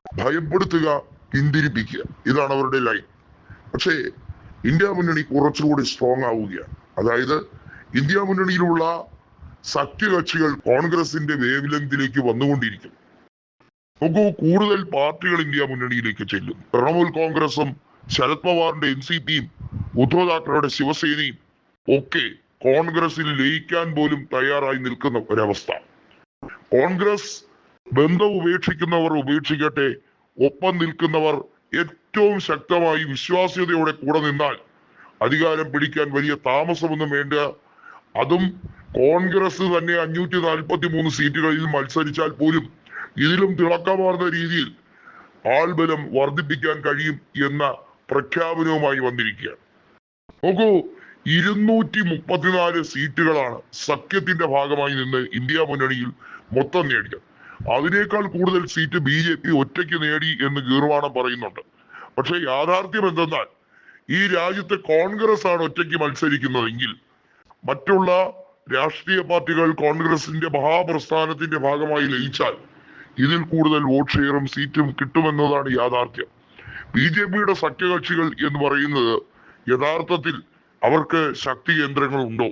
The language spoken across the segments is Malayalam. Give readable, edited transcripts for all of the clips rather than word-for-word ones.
ഭയപ്പെടുത്തുക, പിന്തിരിപ്പിക്കുക, ഇതാണ് അവരുടെ ലൈൻ. പക്ഷേ ഇന്ത്യ മുന്നണി കുറച്ചുകൂടി സ്ട്രോങ് ആവുകയാണ്. അതായത് ഇന്ത്യ മുന്നണിയിലുള്ള സഖ്യകക്ഷികൾ കോൺഗ്രസിന്റെ വേവ് ലെങ്തിലേക്ക് വന്നുകൊണ്ടിരിക്കും. നോക്കൂ, കൂടുതൽ പാർട്ടികൾ ഇന്ത്യ മുന്നണിയിലേക്ക് ചെല്ലും. തൃണമൂൽ കോൺഗ്രസും ശരത് പവാറിന്റെ NCPയും ഉദ്ധവ് താക്കറയുടെ ശിവസേനയും ഒക്കെ കോൺഗ്രസിൽ ലയിക്കാൻ പോലും തയ്യാറായി നിൽക്കുന്ന ഒരവസ്ഥ. കോൺഗ്രസ് ബന്ധം ഉപേക്ഷിക്കുന്നവർ ഉപേക്ഷിക്കട്ടെ, ഒപ്പം നിൽക്കുന്നവർ ഏറ്റവും ശക്തമായി വിശ്വാസ്യതയോടെ കൂടെ നിന്നാൽ അധികാരം പിടിക്കാൻ വലിയ താമസമൊന്നും വേണ്ട. അതും കോൺഗ്രസ് തന്നെ 543 സീറ്റുകളിൽ മത്സരിച്ചാൽ പോലും ഇതിലും തിളക്കമാർന്ന രീതിയിൽ ആൾബലം വർദ്ധിപ്പിക്കാൻ കഴിയും എന്ന പ്രഖ്യാപനവുമായി വന്നിരിക്കുകയാണ്. നോക്കൂ, 234 സീറ്റുകളാണ് സഖ്യത്തിന്റെ ഭാഗമായി നിന്ന് ഇന്ത്യ മുന്നണിയിൽ മൊത്തം നേടിയത്. അതിനേക്കാൾ കൂടുതൽ സീറ്റ് BJP ഒറ്റയ്ക്ക് നേടി എന്ന് ഗീർവാണം പറയുന്നുണ്ട്. പക്ഷെ യാഥാർത്ഥ്യം എന്തെന്നാൽ ഈ രാജ്യത്തെ കോൺഗ്രസ് ആണ് ഒറ്റയ്ക്ക് മത്സരിക്കുന്നതെങ്കിൽ മറ്റുള്ള രാഷ്ട്രീയ പാർട്ടികൾ കോൺഗ്രസിന്റെ മഹാപ്രസ്ഥാനത്തിന്റെ ഭാഗമായി ലയിച്ചാൽ ഇതിൽ കൂടുതൽ വോട്ട് ഷെയറും സീറ്റും കിട്ടുമെന്നതാണ് യാഥാർത്ഥ്യം. BJPയുടെ സഖ്യകക്ഷികൾ എന്ന് പറയുന്നത് യഥാർത്ഥത്തിൽ അവർക്ക് ശക്തി കേന്ദ്രങ്ങൾ ഉണ്ടോ?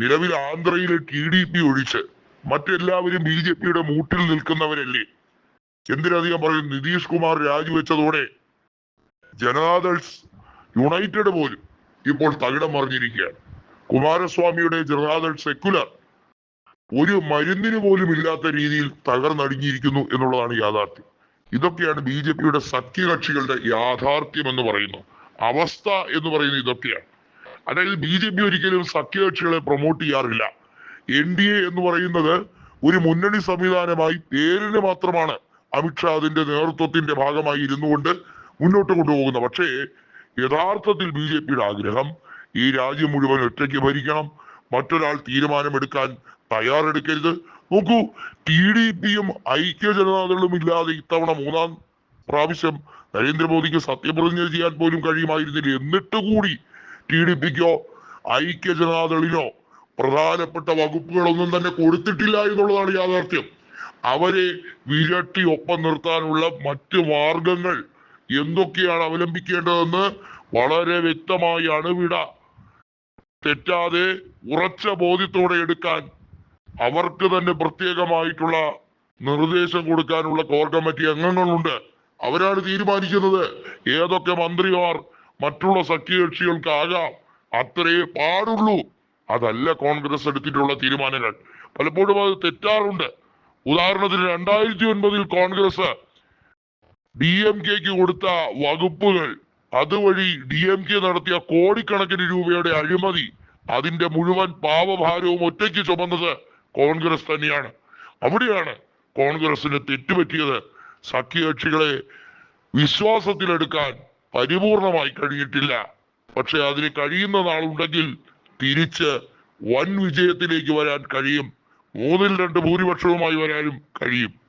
നിലവിൽ ആന്ധ്രയിലെ TDP ഒഴിച്ച് മറ്റെല്ലാവരും BJPയുടെ മൂട്ടിൽ നിൽക്കുന്നവരല്ലേ? എന്തിനധികം പറയും, നിതീഷ് കുമാർ രാജിവെച്ചതോടെ ജനതാദൾ യുണൈറ്റഡ് പോലും ഇപ്പോൾ തകിടം മറിഞ്ഞിരിക്കുകയാണ്. കുമാരസ്വാമിയുടെ ജനതാദൾ സെക്കുലർ ഒരു മരുന്നിന് പോലും ഇല്ലാത്ത രീതിയിൽ തകർന്നടിഞ്ഞിരിക്കുന്നു എന്നുള്ളതാണ് യാഥാർത്ഥ്യം. ഇതൊക്കെയാണ് BJPയുടെ സഖ്യകക്ഷികളുടെ യാഥാർത്ഥ്യം എന്ന് പറയുന്നു. അവസ്ഥ എന്ന് പറയുന്നത് ഇതൊക്കെയാണ്. അതായത് BJP ഒരിക്കലും സഖ്യകക്ഷികളെ പ്രൊമോട്ട് ചെയ്യാറില്ല. NDA എന്ന് പറയുന്നത് ഒരു മുന്നണി സംവിധാനമായി പേരിന് മാത്രമാണ് അമിത്ഷാ അതിന്റെ നേതൃത്വത്തിന്റെ ഭാഗമായി ഇരുന്നു കൊണ്ട് മുന്നോട്ട് കൊണ്ടുപോകുന്നത്. പക്ഷേ യഥാർത്ഥത്തിൽ BJPയുടെ ആഗ്രഹം ഈ രാജ്യം മുഴുവൻ ഒറ്റയ്ക്ക് ഭരിക്കണം, മറ്റൊരാൾ തീരുമാനമെടുക്കാൻ തയ്യാറെടുക്കരുത്. നോക്കൂ, TDPയും ഐക്യ ജനതാദളും ഇല്ലാതെ ഇത്തവണ 3-ാം പ്രാവശ്യം നരേന്ദ്രമോദിക്ക് സത്യപ്രതിജ്ഞ ചെയ്യാൻ പോലും കഴിയുമായിരുന്നില്ല. എന്നിട്ട് കൂടി TDPക്കോ ഐക്യ ജനതാദളിനോ പ്രധാനപ്പെട്ട വകുപ്പുകളൊന്നും തന്നെ കൊടുത്തിട്ടില്ല എന്നുള്ളതാണ് യാഥാർത്ഥ്യം. അവരെ വിരട്ടി ഒപ്പം നിർത്താനുള്ള മറ്റ് മാർഗങ്ങൾ എന്തൊക്കെയാണ് അവലംബിക്കേണ്ടതെന്ന് വളരെ വ്യക്തമായി അണുവിട തെറ്റാതെ ഉറച്ച ബോധ്യത്തോടെ എടുക്കാൻ അവർക്ക് തന്നെ പ്രത്യേകമായിട്ടുള്ള നിർദ്ദേശം കൊടുക്കാനുള്ള കോർ കമ്മിറ്റി അംഗങ്ങളുണ്ട്. അവരാണ് തീരുമാനിക്കുന്നത് ഏതൊക്കെ മന്ത്രിമാർ മറ്റുള്ള സഖ്യകക്ഷികൾക്കാകാം. അത്രയേ പാടുള്ളൂ. അതല്ല കോൺഗ്രസ് എടുത്തിട്ടുള്ള തീരുമാനങ്ങൾ. പലപ്പോഴും അത് തെറ്റാറുണ്ട്. ഉദാഹരണത്തിന് 2009 കോൺഗ്രസ് DMKക്ക് കൊടുത്ത വകുപ്പുകൾ, അതുവഴി DMK നടത്തിയ കോടിക്കണക്കിന് രൂപയുടെ അഴിമതി, അതിന്റെ മുഴുവൻ പാപഭാരവും ഒറ്റയ്ക്ക് ചുമന്നത് കോൺഗ്രസ് തന്നെയാണ്. അവിടെയാണ് കോൺഗ്രസിന് തെറ്റുപറ്റിയത്. സഖ്യകക്ഷികളെ വിശ്വാസത്തിലെടുക്കാൻ പരിപൂർണമായി കഴിഞ്ഞിട്ടില്ല. പക്ഷെ അതിന് കഴിയുന്ന നാളുണ്ടെങ്കിൽ തിരിച്ച് വൻ വിജയത്തിലേക്ക് വരാൻ കഴിയും. 3-ൽ 2 ഭൂരിപക്ഷവുമായി വരാനും കഴിയും.